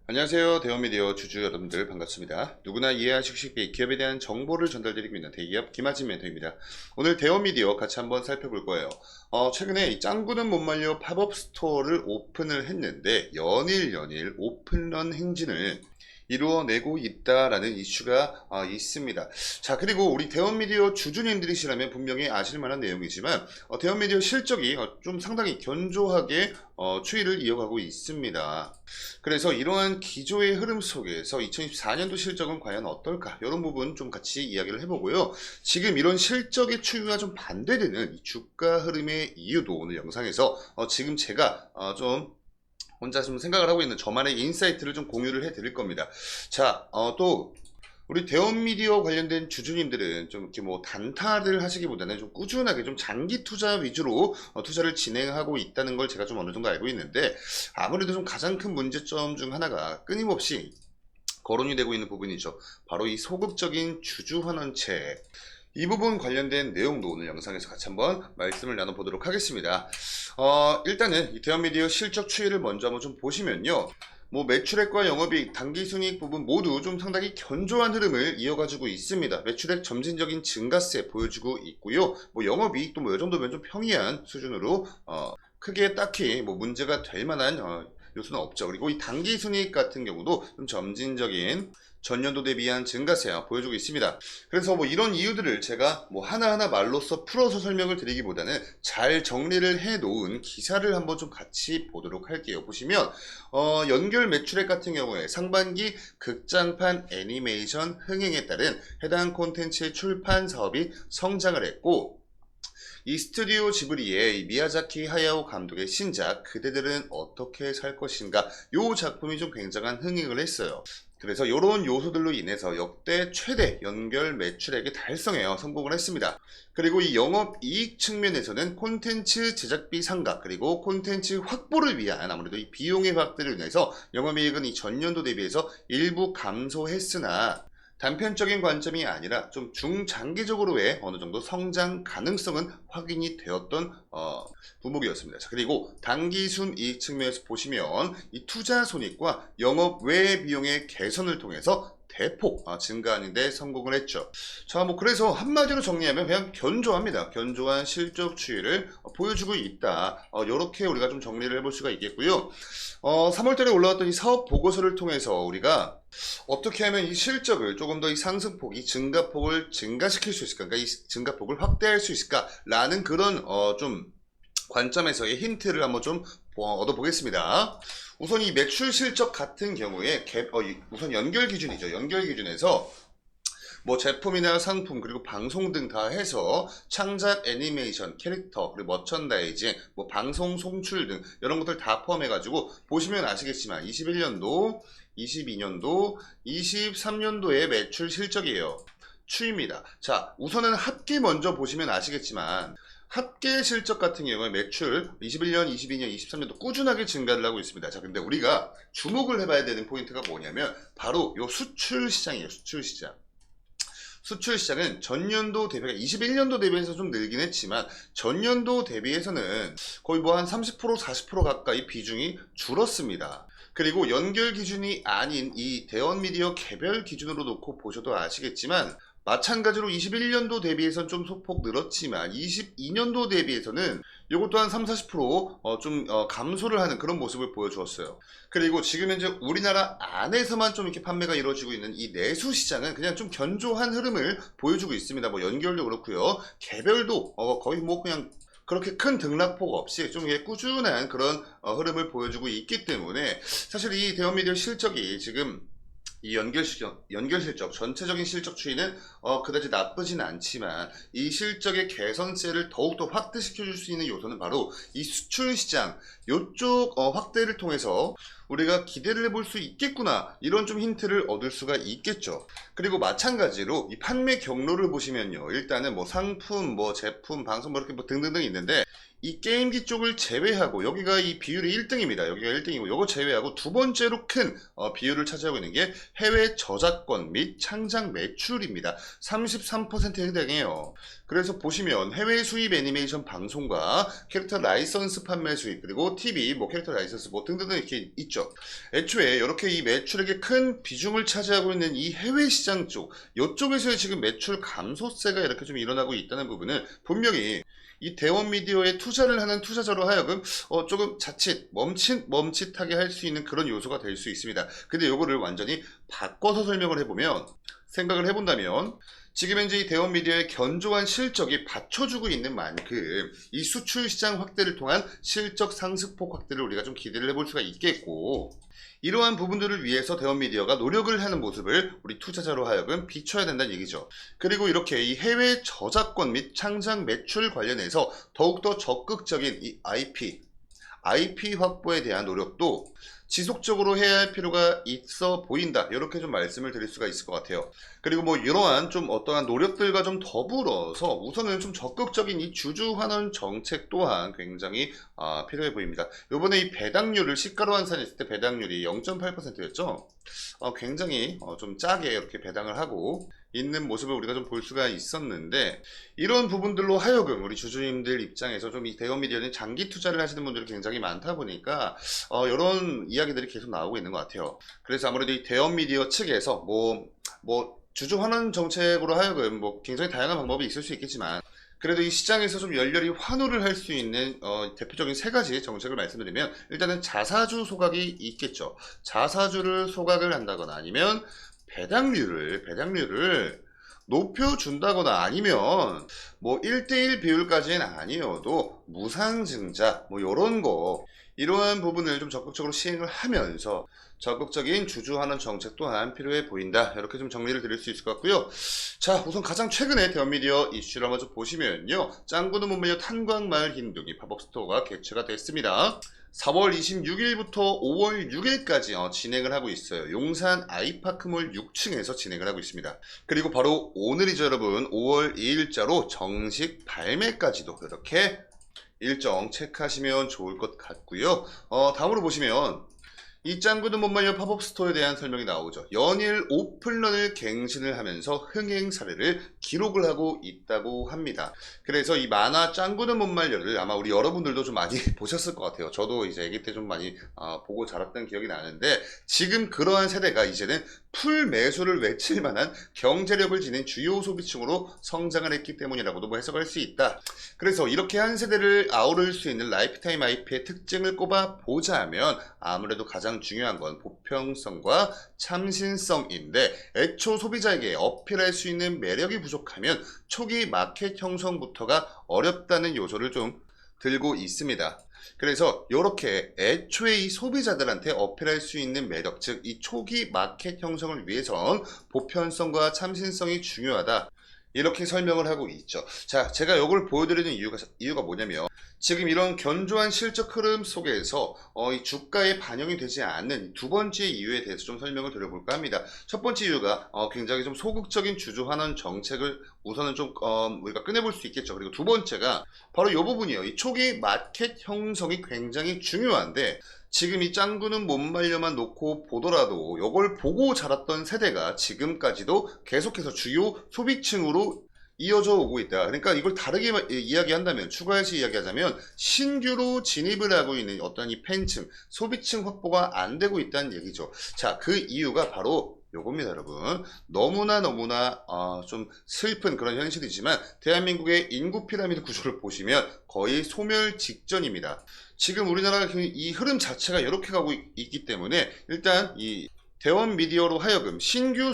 안녕하세요. 대원미디어 주주 여러분들 반갑습니다. 누구나 이해하시기 쉽게 기업에 대한 정보를 전달드리고 있는 대기업 김아진 멘토입니다. 오늘 대원미디어 같이 한번 살펴볼 거예요. 최근에 이 짱구는 못 말려 팝업 스토어를 오픈을 했는데 연일 오픈런 행진을 이루어내고 있다라는 이슈가 있습니다. 자, 그리고 우리 대원미디어 주주님들이시라면 분명히 아실만한 내용이지만 대원미디어 실적이 좀 상당히 견조하게 추이를 이어가고 있습니다. 그래서 이러한 기조의 흐름 속에서 2024년도 실적은 과연 어떨까? 이런 부분 좀 같이 이야기를 해보고요. 지금 이런 실적의 추이와 좀 반대되는 이 주가 흐름의 이유도 오늘 영상에서 지금 제가 좀 혼자 좀 생각을 하고 있는 저만의 인사이트를 좀 공유를 해 드릴 겁니다. 자, 또 우리 대원미디어 관련된 주주님들은 좀 이렇게 뭐 단타를 하시기보다는 좀 꾸준하게 좀 장기 투자 위주로 투자를 진행하고 있다는 걸 제가 좀 어느 정도 알고 있는데, 아무래도 좀 가장 큰 문제점 중 하나가 끊임없이 거론이 되고 있는 부분이죠. 바로 이 소극적인 주주 환원책. 이 부분 관련된 내용도 오늘 영상에서 같이 한번 말씀을 나눠보도록 하겠습니다. 일단은 이 대원미디어 실적 추이를 먼저 한번 좀 보시면요. 뭐 매출액과 영업이익, 당기순이익 부분 모두 좀 상당히 견조한 흐름을 이어가지고 있습니다. 매출액 점진적인 증가세 보여주고 있고요. 뭐 영업이익도 뭐 이 정도면 좀 평이한 수준으로 크게 딱히 뭐 문제가 될 만한 요소는 없죠. 그리고 이 당기순이익 같은 경우도 좀 점진적인 전년도 대비한 증가세 보여주고 있습니다. 그래서 뭐 이런 이유들을 제가 뭐 하나하나 말로써 풀어서 설명을 드리기보다는 잘 정리를 해 놓은 기사를 한번 좀 같이 보도록 할게요. 보시면 연결 매출액 같은 경우에 상반기 극장판 애니메이션 흥행에 따른 해당 콘텐츠의 출판 사업이 성장을 했고, 이 스튜디오 지브리의 이 미야자키 하야오 감독의 신작 그대들은 어떻게 살 것인가, 이 작품이 좀 굉장한 흥행을 했어요. 그래서 이런 요소들로 인해서 역대 최대 연결 매출액에 달성에 성공을 했습니다. 그리고 이 영업이익 측면에서는 콘텐츠 제작비 상각 그리고 콘텐츠 확보를 위한 아무래도 이 비용의 확대를 인해서 영업이익은 이 전년도 대비해서 일부 감소했으나, 단편적인 관점이 아니라 좀 중장기적으로의 어느 정도 성장 가능성은 확인이 되었던 분목이었습니다. 자, 그리고 당기순이익 측면에서 보시면 이 투자 손익과 영업 외 비용의 개선을 통해서 대폭 증가하는 데 성공을 했죠. 자, 뭐 그래서 한마디로 정리하면 그냥 견조합니다. 견조한 실적 추이를 보여주고 있다. 이렇게 우리가 좀 정리를 해볼 수가 있겠고요. 3월달에 올라왔던 이 사업 보고서를 통해서 우리가 어떻게 하면 이 실적을 조금 더 이 상승폭, 이 증가폭을 증가시킬 수 있을까? 그러니까 이 증가폭을 확대할 수 있을까라는 그런 좀 관점에서의 힌트를 한번 좀 얻어보겠습니다. 우선 이 매출 실적 같은 경우에 우선 연결 기준이죠. 연결 기준에서 뭐 제품이나 상품 그리고 방송 등 다 해서 창작 애니메이션, 캐릭터, 그리고 머천다이징, 뭐 방송 송출 등 이런 것들 다 포함해가지고 보시면 아시겠지만 21년도, 22년도, 23년도의 매출 실적이에요. 추입니다. 자, 우선은 합계 먼저 보시면 아시겠지만 합계 실적 같은 경우에 매출 21년, 22년, 23년도 꾸준하게 증가를 하고 있습니다. 자, 근데 우리가 주목을 해봐야 되는 포인트가 뭐냐면 바로 요 수출 시장이에요. 수출 시장. 수출 시장은 전년도 대비가 21년도 대비해서 좀 늘긴 했지만 전년도 대비해서는 거의 뭐 한 30% 40% 가까이 비중이 줄었습니다. 그리고 연결 기준이 아닌 이 대원미디어 개별 기준으로 놓고 보셔도 아시겠지만 마찬가지로 21년도 대비해서는 좀 소폭 늘었지만 22년도 대비해서는 이것도 한 3, 40% 감소를 하는 그런 모습을 보여주었어요. 그리고 지금 현재 우리나라 안에서만 좀 이렇게 판매가 이루어지고 있는 이 내수 시장은 그냥 좀 견조한 흐름을 보여주고 있습니다. 뭐 연결도 그렇고요. 개별도 거의 뭐 그냥 그렇게 큰 등락폭 없이 좀 꾸준한 그런 흐름을 보여주고 있기 때문에 사실 이 대원미디어 실적이 지금 이 연결 실적, 전체적인 실적 추이는 그다지 나쁘진 않지만 이 실적의 개선세를 더욱더 확대시켜줄 수 있는 요소는 바로 이 수출 시장, 요쪽 확대를 통해서 우리가 기대를 해볼 수 있겠구나, 이런 좀 힌트를 얻을 수가 있겠죠. 그리고 마찬가지로 이 판매 경로를 보시면요, 일단은 뭐 상품, 뭐 제품, 방송 뭐 이렇게 뭐 등등등 있는데 이 게임기 쪽을 제외하고 여기가 이 비율이 1등입니다. 여기가 1등이고 요거 제외하고 두 번째로 큰 비율을 차지하고 있는 게 해외 저작권 및 창작 매출입니다. 33%에 해당해요. 그래서 보시면 해외 수입 애니메이션 방송과 캐릭터 라이선스 판매 수입, 그리고 TV, 뭐 캐릭터 라이선스 뭐 등등등 이렇게 있죠. 있죠. 애초에 이렇게 이 매출액의 큰 비중을 차지하고 있는 이 해외 시장 쪽, 이쪽에서의 지금 매출 감소세가 이렇게 좀 일어나고 있다는 부분은 분명히 이 대원 미디어에 투자를 하는 투자자로 하여금 조금 자칫 멈칫하게 할 수 있는 그런 요소가 될 수 있습니다. 근데 요거를 완전히 바꿔서 설명을 해보면, 생각을 해본다면, 지금 현재 이 대원 미디어의 견조한 실적이 받쳐주고 있는 만큼 이 수출 시장 확대를 통한 실적 상승폭 확대를 우리가 좀 기대를 해볼 수가 있겠고, 이러한 부분들을 위해서 대원 미디어가 노력을 하는 모습을 우리 투자자로 하여금 비춰야 된다는 얘기죠. 그리고 이렇게 이 해외 저작권 및 창작 매출 관련해서 더욱더 적극적인 이 IP 확보에 대한 노력도 지속적으로 해야 할 필요가 있어 보인다. 이렇게 좀 말씀을 드릴 수가 있을 것 같아요. 그리고 뭐 이러한 좀 어떠한 노력들과 좀 더불어서 우선은 좀 적극적인 이 주주 환원 정책 또한 굉장히 필요해 보입니다. 요번에 이 배당률을 시가로 환산했을 때 배당률이 0.8%였죠. 굉장히 좀 짜게 이렇게 배당을 하고 있는 모습을 우리가 좀 볼 수가 있었는데, 이런 부분들로 하여금 우리 주주님들 입장에서 좀 이 대원 미디어는 장기 투자를 하시는 분들이 굉장히 많다 보니까 이런 이야기들이 계속 나오고 있는 것 같아요. 그래서 아무래도 이 대원 미디어 측에서 뭐 주주 환원 정책으로 하여금 뭐 굉장히 다양한 방법이 있을 수 있겠지만, 그래도 이 시장에서 좀 열렬히 환호를 할 수 있는 대표적인 세 가지 정책을 말씀드리면, 일단은 자사주 소각이 있겠죠. 자사주를 소각을 한다거나 아니면 배당률을 높여준다거나 아니면 뭐 1대1 비율까지는 아니어도 무상증자 뭐 요런 거, 이러한 부분을 좀 적극적으로 시행을 하면서 적극적인 주주 환원 정책 또한 필요해 보인다. 이렇게 좀 정리를 드릴 수 있을 것 같고요. 자, 우선 가장 최근에 대원 미디어 이슈를 한번 좀 보시면요, 짱구는 못 말려 탄광마을 흰둥이 팝업 스토어가 개최가 됐습니다. 4월 26일부터 5월 6일까지 진행을 하고 있어요. 용산 아이파크몰 6층에서 진행을 하고 있습니다. 그리고 바로 오늘이죠, 여러분. 5월 2일자로 정식 발매까지도 이렇게 일정 체크하시면 좋을 것 같고요. 다음으로 보시면 이 짱구는 못 말려 팝업 스토어에 대한 설명이 나오죠. 연일 오픈런을 갱신을 하면서 흥행 사례를 기록을 하고 있다고 합니다. 그래서 이 만화 짱구는 못 말려를 아마 우리 여러분들도 좀 많이 보셨을 것 같아요. 저도 이제 아기 때 좀 많이 보고 자랐던 기억이 나는데, 지금 그러한 세대가 이제는 풀 매수를 외칠 만한 경제력을 지닌 주요 소비층으로 성장을 했기 때문이라고도 뭐 해석할 수 있다. 그래서 이렇게 한 세대를 아우를 수 있는 라이프타임 IP의 특징을 꼽아 보자면 아무래도 가장 중요한 건 보편성과 참신성인데, 애초 소비자에게 어필할 수 있는 매력이 부족하면 초기 마켓 형성부터가 어렵다는 요소를 좀 들고 있습니다. 그래서 이렇게 애초에 이 소비자들한테 어필할 수 있는 매력, 즉 이 초기 마켓 형성을 위해선 보편성과 참신성이 중요하다. 이렇게 설명을 하고 있죠. 자, 제가 이걸 보여드리는 이유가 뭐냐면, 지금 이런 견조한 실적 흐름 속에서 이 주가에 반영이 되지 않는 두 번째 이유에 대해서 좀 설명을 드려볼까 합니다. 첫 번째 이유가 굉장히 좀 소극적인 주주 환원 정책을 우선은 좀 우리가 꺼내볼 수 있겠죠. 그리고 두 번째가 바로 이 부분이에요. 이 초기 마켓 형성이 굉장히 중요한데, 지금 이 짱구는 못 말려만 놓고 보더라도 이걸 보고 자랐던 세대가 지금까지도 계속해서 주요 소비층으로 이어져 오고 있다. 그러니까 이걸 다르게 이야기한다면, 추가해서 이야기하자면 신규로 진입을 하고 있는 어떤 이 팬층, 소비층 확보가 안 되고 있다는 얘기죠. 자, 그 이유가 바로 요겁니다, 여러분. 너무나 좀 슬픈 그런 현실이지만 대한민국의 인구 피라미드 구조를 보시면 거의 소멸 직전입니다. 지금 우리나라 이 흐름 자체가 이렇게 가고 있기 때문에 일단 이 대원 미디어로 하여금 신규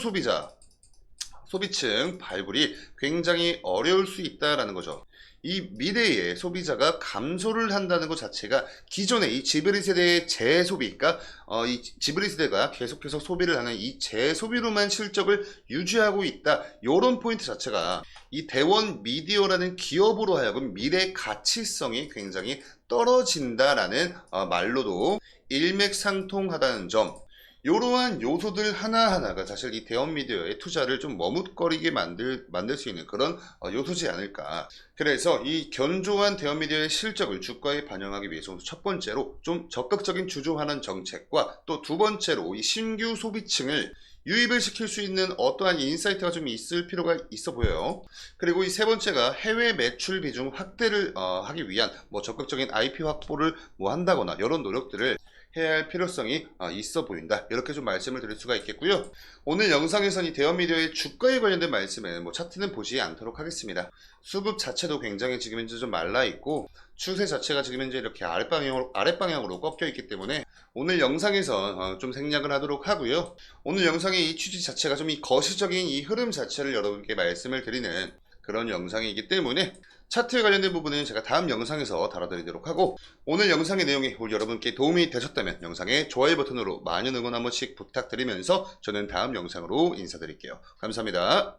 소비층 발굴이 굉장히 어려울 수 있다라는 거죠. 이 미래의 소비자가 감소를 한다는 것 자체가 기존의 이 지브리 세대의 재소비, 그러니까 이 지브리 세대가 계속해서 소비를 하는 이 재소비로만 실적을 유지하고 있다. 이런 포인트 자체가 이 대원 미디어라는 기업으로 하여금 미래 가치성이 굉장히 떨어진다라는 말로도 일맥상통하다는 점, 이러한 요소들 하나하나가 사실 이 대원 미디어의 투자를 좀 머뭇거리게 만들 수 있는 그런 요소지 않을까. 그래서 이 견조한 대원 미디어의 실적을 주가에 반영하기 위해서 첫 번째로 좀 적극적인 주주 환원 정책과, 또 두 번째로 이 신규 소비층을 유입을 시킬 수 있는 어떠한 인사이트가 좀 있을 필요가 있어 보여요. 그리고 이 세 번째가 해외 매출 비중 확대를 하기 위한 뭐 적극적인 IP 확보를 뭐 한다거나 이런 노력들을 해야 할 필요성이 있어 보인다. 이렇게 좀 말씀을 드릴 수가 있겠고요. 오늘 영상에서는 이 대형미디어의 주가에 관련된 말씀을 차트는 보지 않도록 하겠습니다. 수급 자체도 굉장히 지금 현재 좀 말라 있고 추세 자체가 지금 현재 이렇게 아랫방향으로 꺾여 있기 때문에 오늘 영상에서 좀 생략을 하도록 하고요. 오늘 영상의 이 취지 자체가 좀 이 거시적인 이 흐름 자체를 여러분께 말씀을 드리는 그런 영상이기 때문에 차트에 관련된 부분은 제가 다음 영상에서 다뤄드리도록 하고, 오늘 영상의 내용이 우리 여러분께 도움이 되셨다면 영상의 좋아요 버튼으로 많은 응원 한 번씩 부탁드리면서 저는 다음 영상으로 인사드릴게요. 감사합니다.